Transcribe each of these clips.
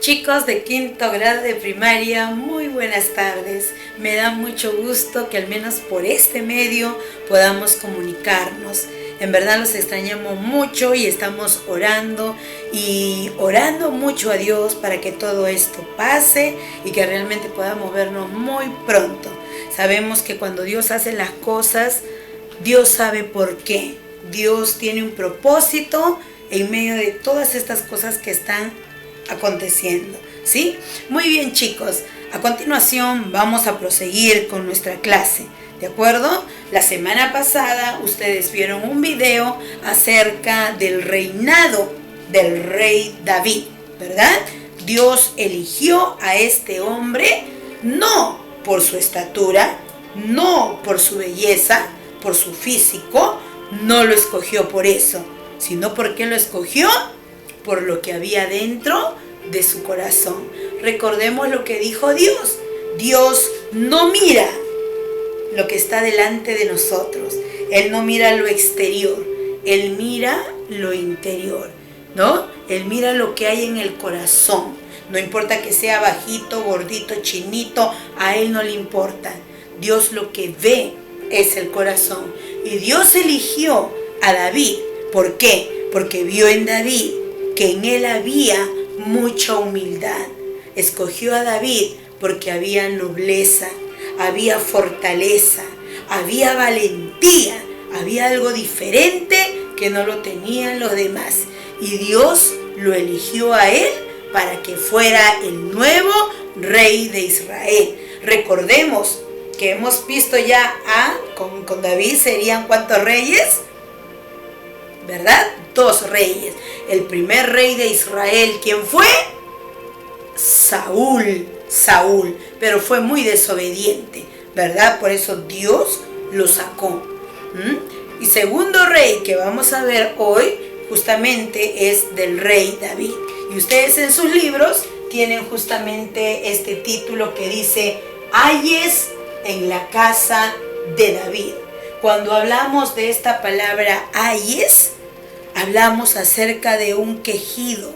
Chicos de quinto grado de primaria, muy buenas tardes. Me da mucho gusto que al menos por este medio podamos comunicarnos. En verdad los extrañamos mucho y estamos orando mucho a Dios para que todo esto pase y que realmente podamos vernos muy pronto. Sabemos que cuando Dios hace las cosas, Dios sabe por qué. Dios tiene un propósito en medio de todas estas cosas que están aconteciendo, ¿sí? Muy bien, chicos, a continuación vamos a proseguir con nuestra clase, ¿de acuerdo? La semana pasada ustedes vieron un video acerca del reinado del rey David, ¿verdad? Dios eligió a este hombre no por su estatura, no por su belleza, por su físico, no lo escogió por eso, sino porque lo escogió por lo que había dentro de su corazón. Recordemos lo que dijo Dios. Dios no mira lo que está delante de nosotros. Él no mira lo exterior. Él mira lo interior, ¿no? Él mira lo que hay en el corazón. No importa que sea bajito, gordito, chinito, a Él no le importa. Dios lo que ve es el corazón. Y Dios eligió a David. ¿Por qué? Porque vio en David que en él había mucha humildad. Escogió a David porque había nobleza, había fortaleza, había valentía, había algo diferente que no lo tenían los demás. Y Dios lo eligió a él para que fuera el nuevo rey de Israel. Recordemos que hemos visto ya con David serían ¿cuántos reyes? ¿Verdad? 2 reyes. El primer rey de Israel, ¿quién fue? Saúl, pero fue muy desobediente, ¿verdad? Por eso Dios lo sacó. Y segundo rey que vamos a ver hoy, justamente es del rey David. Y ustedes en sus libros tienen justamente este título que dice, Ayes en la casa de David. Cuando hablamos de esta palabra ayes, hablamos acerca de un quejido,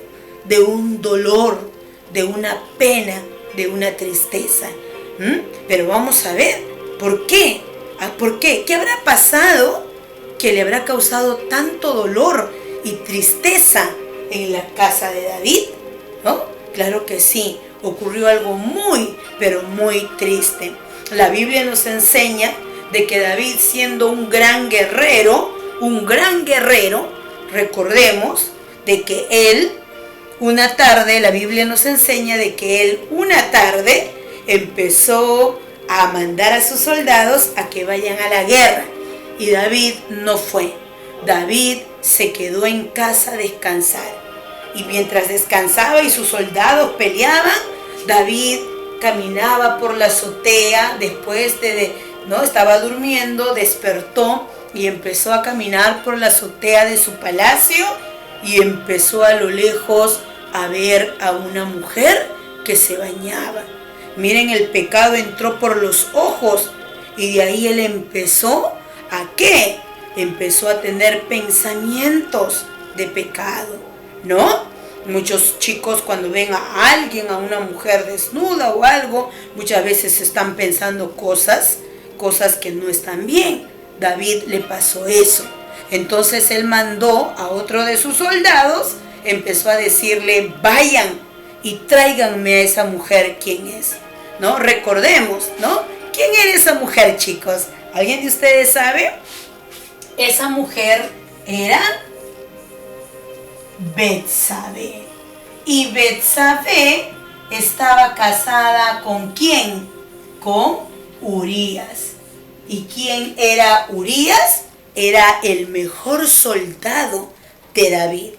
de un dolor, de una pena, de una tristeza. Pero vamos a ver, ¿por qué? ¿Por qué? ¿Qué habrá pasado que le habrá causado tanto dolor y tristeza en la casa de David? ¿No? Claro que sí, ocurrió algo muy, pero muy triste. La Biblia nos enseña de que David, siendo un gran guerrero, recordemos de que él, una tarde, la Biblia nos enseña de que él, una tarde, empezó a mandar a sus soldados a que vayan a la guerra. Y David no fue. David se quedó en casa a descansar. Y mientras descansaba y sus soldados peleaban, David caminaba por la azotea después ¿no? Estaba durmiendo, despertó y empezó a caminar por la azotea de su palacio y empezó a lo lejos a ver a una mujer que se bañaba. Miren, el pecado entró por los ojos y de ahí él empezó ¿a qué? Empezó a tener pensamientos de pecado, ¿no? Muchos chicos cuando ven a alguien, a una mujer desnuda o algo, muchas veces están pensando cosas que no están bien. David le pasó eso. Entonces él mandó a otro de sus soldados, empezó a decirle, vayan y tráiganme a esa mujer, ¿quién es? ¿No? Recordemos, ¿no? ¿Quién era esa mujer, chicos? ¿Alguien de ustedes sabe? Esa mujer era Betsabé. Y Betsabé estaba casada ¿con quién? Con Urías. ¿Y quién era Urías? Era el mejor soldado de David.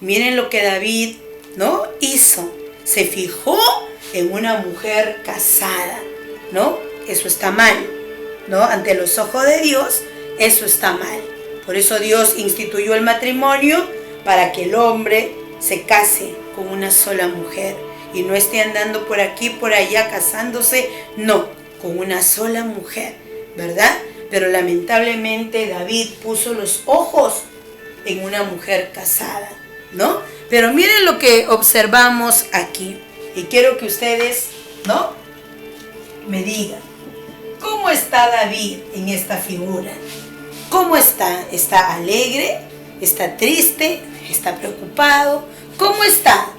Miren lo que David, ¿no? hizo. Se fijó en una mujer casada, ¿no? Eso está mal, ¿no? Ante los ojos de Dios, eso está mal. Por eso Dios instituyó el matrimonio para que el hombre se case con una sola mujer y no esté andando por aquí, por allá, casándose, no, con una sola mujer, ¿verdad? Pero lamentablemente David puso los ojos en una mujer casada, ¿no? Pero miren lo que observamos aquí. Y quiero que ustedes, ¿no?, me digan, ¿cómo está David en esta figura? ¿Cómo está? ¿Está alegre? ¿Está triste? ¿Está preocupado? ¿Cómo está?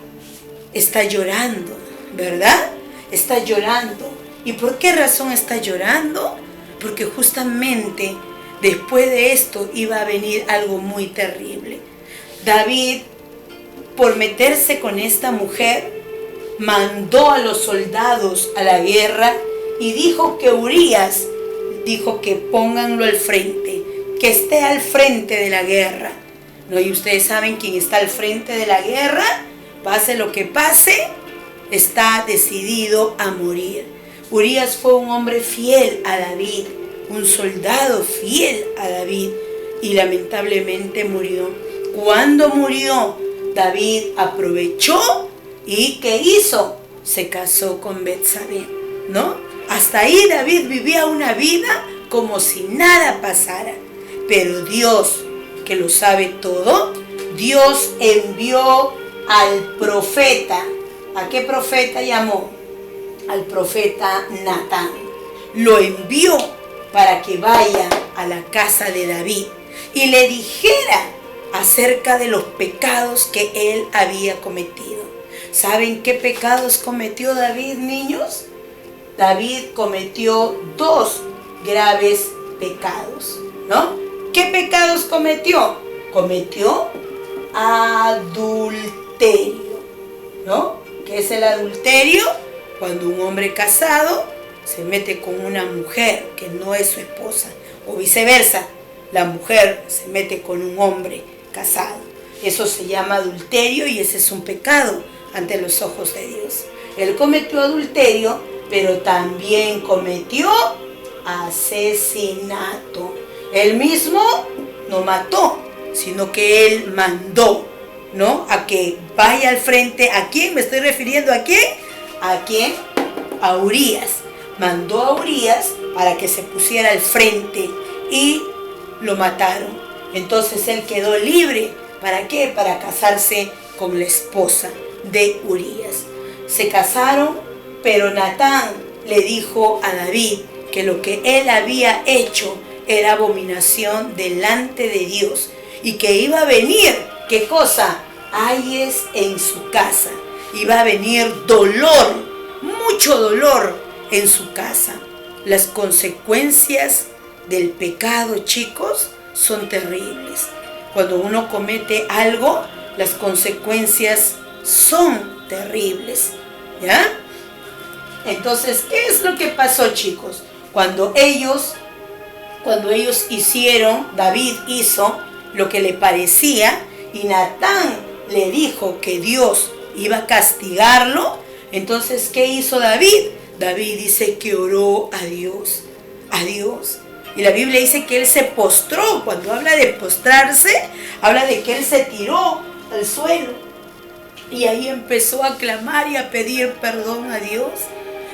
Está llorando, ¿verdad? Está llorando. ¿Y por qué razón está llorando? Porque justamente después de esto iba a venir algo muy terrible. David, por meterse con esta mujer, mandó a los soldados a la guerra y dijo que Urías, dijo que pónganlo al frente, que esté al frente de la guerra. ¿No? Y ustedes saben quién está al frente de la guerra, pase lo que pase, está decidido a morir. Urías fue un hombre fiel a David, un soldado fiel a David, y lamentablemente murió. Cuando murió, David aprovechó y ¿qué hizo? Se casó con Betsabé, ¿no? Hasta ahí David vivía una vida como si nada pasara. Pero Dios, que lo sabe todo, Dios envió al profeta. ¿A qué profeta llamó? Al profeta Natán. Lo envió para que vaya a la casa de David y le dijera acerca de los pecados que él había cometido. ¿Saben qué pecados cometió David, niños? David cometió 2 graves pecados, ¿no? ¿Qué pecados cometió? Cometió adulterio, ¿no? ¿Qué es el adulterio? Cuando un hombre casado se mete con una mujer que no es su esposa, o viceversa, la mujer se mete con un hombre casado. Eso se llama adulterio y ese es un pecado ante los ojos de Dios. Él cometió adulterio, pero también cometió asesinato. Él mismo no mató, sino que él mandó, ¿no?, a que vaya al frente. ¿A quién me estoy refiriendo? ¿A quién? ¿A quién? A Urías. Mandó a Urías para que se pusiera al frente y lo mataron. Entonces él quedó libre. ¿Para qué? Para casarse con la esposa de Urías. Se casaron, pero Natán le dijo a David que lo que él había hecho era abominación delante de Dios y que iba a venir, ¿qué cosa? Ayes en su casa. Iba a venir dolor, mucho dolor en su casa. Las consecuencias del pecado, chicos, son terribles. Cuando uno comete algo, las consecuencias son terribles, ¿ya? Entonces, ¿qué es lo que pasó, chicos? Cuando ellos hicieron, David hizo lo que le parecía y Natán le dijo que Dios iba a castigarlo. Entonces, ¿qué hizo David? David dice que oró a Dios, a Dios. Y la Biblia dice que él se postró. Cuando habla de postrarse, habla de que él se tiró al suelo. Y ahí empezó a clamar y a pedir perdón a Dios.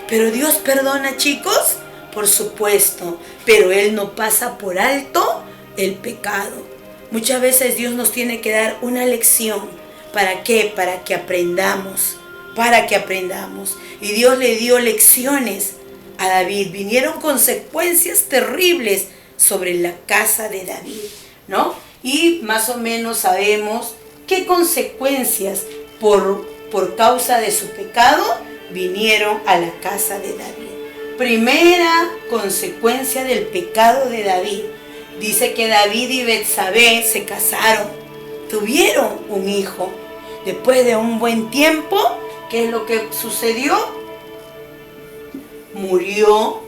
Pero Dios perdona, chicos, por supuesto. Pero Él no pasa por alto el pecado. Muchas veces Dios nos tiene que dar una lección. ¿Para qué? Para que aprendamos. Para que aprendamos. Y Dios le dio lecciones a David. Vinieron consecuencias terribles sobre la casa de David, ¿no? Y más o menos sabemos qué consecuencias por causa de su pecado vinieron a la casa de David. Primera consecuencia del pecado de David. Dice que David y Betsabé se casaron, tuvieron un hijo. Después de un buen tiempo, ¿qué es lo que sucedió? Murió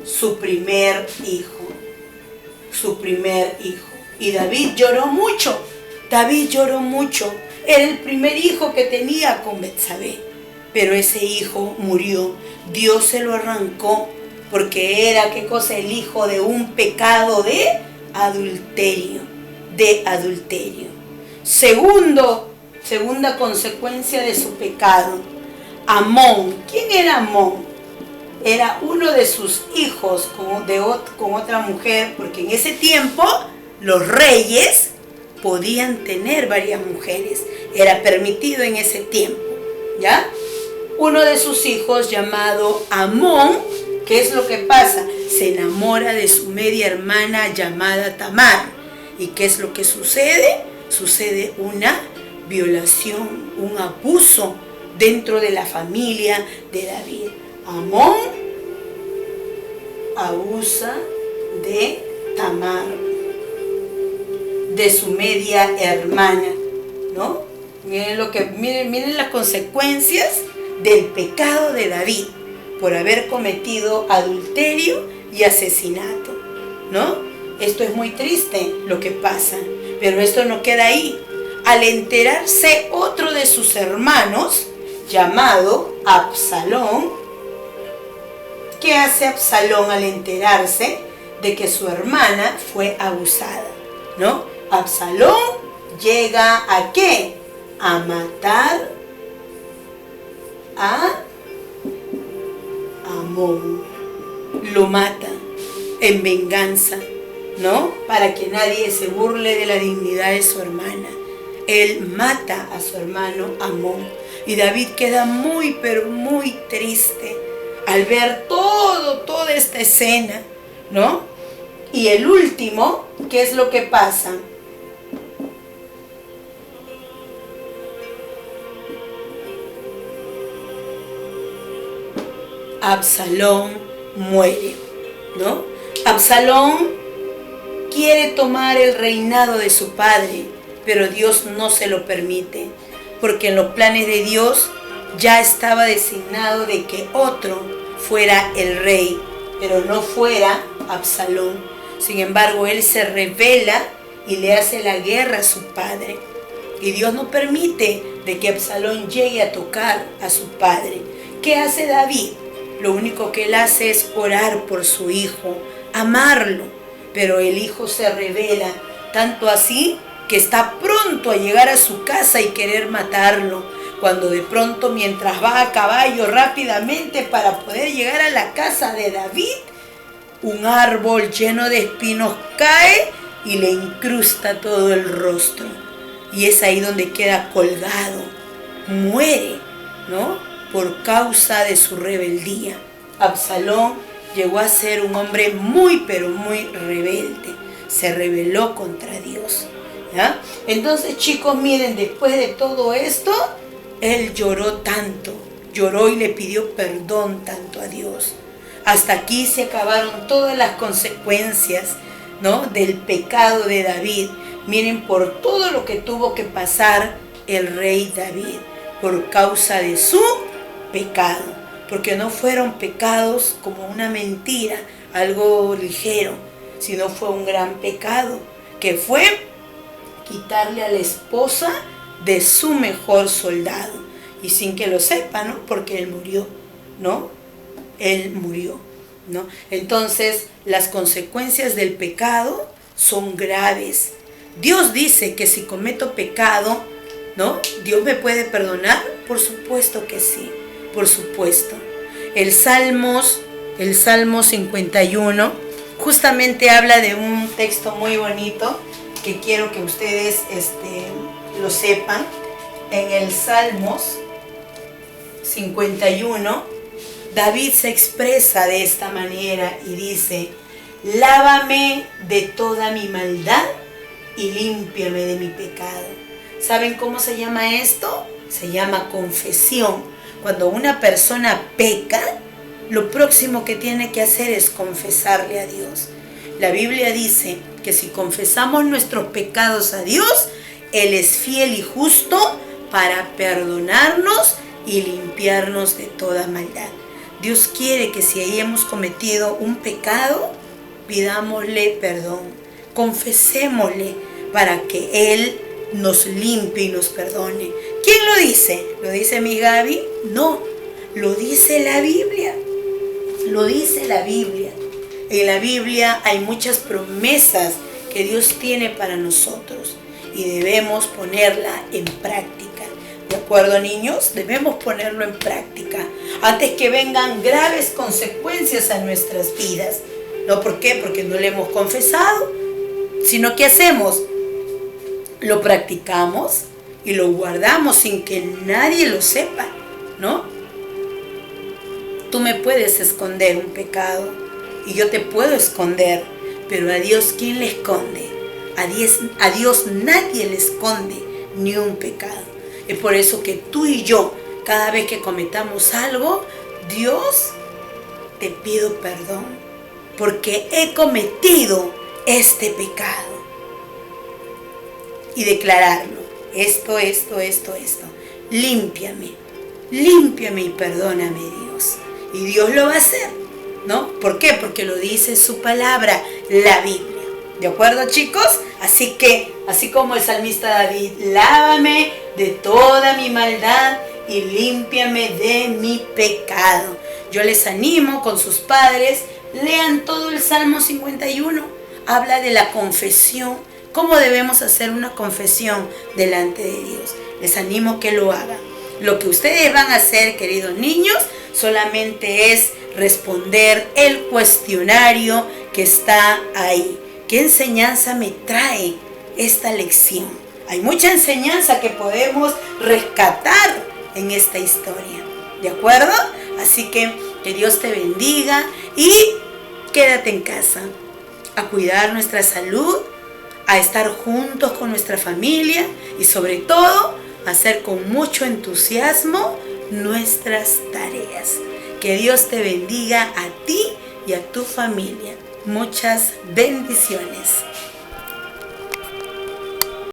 su primer hijo. Su primer hijo. Y David lloró mucho. David lloró mucho. Era el primer hijo que tenía con Betsabé. Pero ese hijo murió. Dios se lo arrancó porque era, ¿qué cosa? El hijo de un pecado de adulterio. De adulterio. Segunda consecuencia de su pecado. Amón. ¿Quién era Amón? Era uno de sus hijos con otra mujer, porque en ese tiempo los reyes podían tener varias mujeres. Era permitido en ese tiempo, ¿ya? uno de sus hijos llamado Amón, ¿qué es lo que pasa? Se enamora de su media hermana llamada Tamar. ¿Y qué es lo que sucede? Sucede una violación, un abuso dentro de la familia de David. Amón abusa de Tamar, de su media hermana, ¿no? Miren las consecuencias del pecado de David por haber cometido adulterio y asesinato, ¿no? Esto es muy triste lo que pasa, pero esto no queda ahí. Al enterarse otro de sus hermanos, llamado Absalón, ¿qué hace Absalón al enterarse de que su hermana fue abusada? ¿No? Absalón llega ¿a qué? A matar a Amón. Lo mata en venganza, ¿no? Para que nadie se burle de la dignidad de su hermana. Él mata a su hermano Amón. Y David queda muy, pero muy triste al ver toda esta escena, ¿no? Y el último, ¿qué es lo que pasa? Absalón muere, ¿no? Absalón quiere tomar el reinado de su padre, pero Dios no se lo permite, porque en los planes de Dios ya estaba designado de que otro fuera el rey, pero no fuera Absalón. Sin embargo, él se rebela y le hace la guerra a su padre. Y Dios no permite de que Absalón llegue a tocar a su padre. ¿Qué hace David? Lo único que él hace es orar por su hijo, amarlo. Pero el hijo se rebela, tanto así que está pronto a llegar a su casa y querer matarlo. Cuando de pronto, mientras va a caballo rápidamente para poder llegar a la casa de David, un árbol lleno de espinos cae y le incrusta todo el rostro. Y es ahí donde queda colgado. Muere, ¿no? Por causa de su rebeldía. Absalón llegó a ser un hombre muy, pero muy rebelde. Se rebeló contra Dios, ¿ya? Entonces, chicos, miren, después de todo esto, él lloró tanto, lloró y le pidió perdón tanto a Dios. Hasta aquí se acabaron todas las consecuencias, ¿no?, del pecado de David. Miren por todo lo que tuvo que pasar el rey David por causa de su pecado, porque no fueron pecados como una mentira, algo ligero, sino fue un gran pecado, que fue quitarle a la esposa de su mejor soldado, y sin que lo sepa, ¿no? Porque él murió, ¿no? Él murió, ¿no? Entonces, las consecuencias del pecado son graves. Dios dice que si cometo pecado, ¿no?, ¿Dios me puede perdonar? Por supuesto que sí, por supuesto. El Salmo 51 justamente habla de un texto muy bonito que quiero que ustedes lo sepan. En el Salmos 51, David se expresa de esta manera y dice: lávame de toda mi maldad y límpiame de mi pecado. ¿Saben cómo se llama esto? Se llama confesión. Cuando una persona peca, lo próximo que tiene que hacer es confesarle a Dios. La Biblia dice que si confesamos nuestros pecados a Dios, Él es fiel y justo para perdonarnos y limpiarnos de toda maldad. Dios quiere que si ahí hemos cometido un pecado, pidámosle perdón, confesémosle para que Él nos limpie y nos perdone. ¿Quién lo dice? ¿Lo dice mi Gaby? No, lo dice la Biblia. Lo dice la Biblia. En la Biblia hay muchas promesas que Dios tiene para nosotros y debemos ponerla en práctica. ¿De acuerdo, niños? Debemos ponerlo en práctica antes que vengan graves consecuencias a nuestras vidas. ¿No? ¿Por qué? Porque no le hemos confesado. Sino, ¿qué hacemos? Lo practicamos y lo guardamos sin que nadie lo sepa, ¿no? tú me puedes esconder un pecado y yo te puedo esconder, pero a Dios, ¿quién le esconde? A Dios nadie le esconde ni un pecado. Es por eso que tú y yo, cada vez que cometamos algo, Dios, te pido perdón, porque he cometido este pecado. Y declararlo, esto. Límpiame y perdóname, Dios. Y Dios lo va a hacer, ¿no? ¿Por qué? Porque lo dice su palabra, la Biblia. ¿De acuerdo, chicos? Así que, así como el salmista David, lávame de toda mi maldad y límpiame de mi pecado. Yo les animo con sus padres, lean todo el Salmo 51. Habla de la confesión, cómo debemos hacer una confesión delante de Dios. Les animo que lo hagan. Lo que ustedes van a hacer, queridos niños, solamente es responder el cuestionario que está ahí. ¿Qué enseñanza me trae esta lección? Hay mucha enseñanza que podemos rescatar en esta historia. ¿De acuerdo? Así que Dios te bendiga y quédate en casa a cuidar nuestra salud, a estar juntos con nuestra familia y sobre todo a hacer con mucho entusiasmo nuestras tareas. Que Dios te bendiga a ti y a tu familia. Muchas bendiciones.